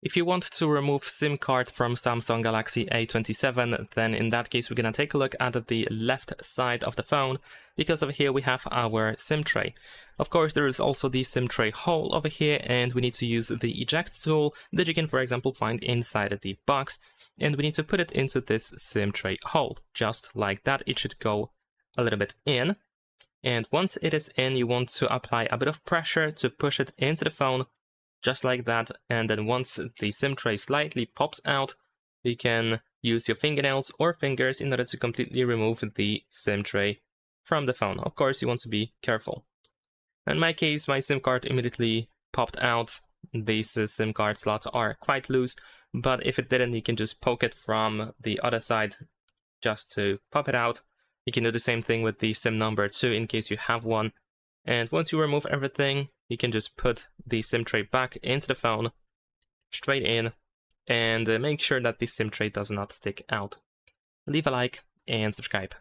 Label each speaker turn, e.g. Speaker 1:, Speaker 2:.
Speaker 1: If you want to remove SIM card from Samsung Galaxy A27, then in that case we're gonna take a look at the left side of the phone, because over here we have our SIM tray. Of course, there is also the SIM tray hole over here, and we need to use the eject tool that you can, for example, find inside the box, and we need to put it into this SIM tray hole. Just like that, it should go a little bit in, and once it is in, you want to apply a bit of pressure to push it into the phone, just like that, and then once the SIM tray slightly pops out, you can use your fingernails or fingers in order to completely remove the SIM tray from the phone. Of course, you want to be careful. In my case, my SIM card immediately popped out. These SIM card slots are quite loose, but if it didn't, you can just poke it from the other side just to pop it out. You can do the same thing with the SIM number too, in case you have one. And once you remove everything, you can just put the SIM tray back into the phone, straight in, and make sure that the SIM tray does not stick out. Leave a like and subscribe.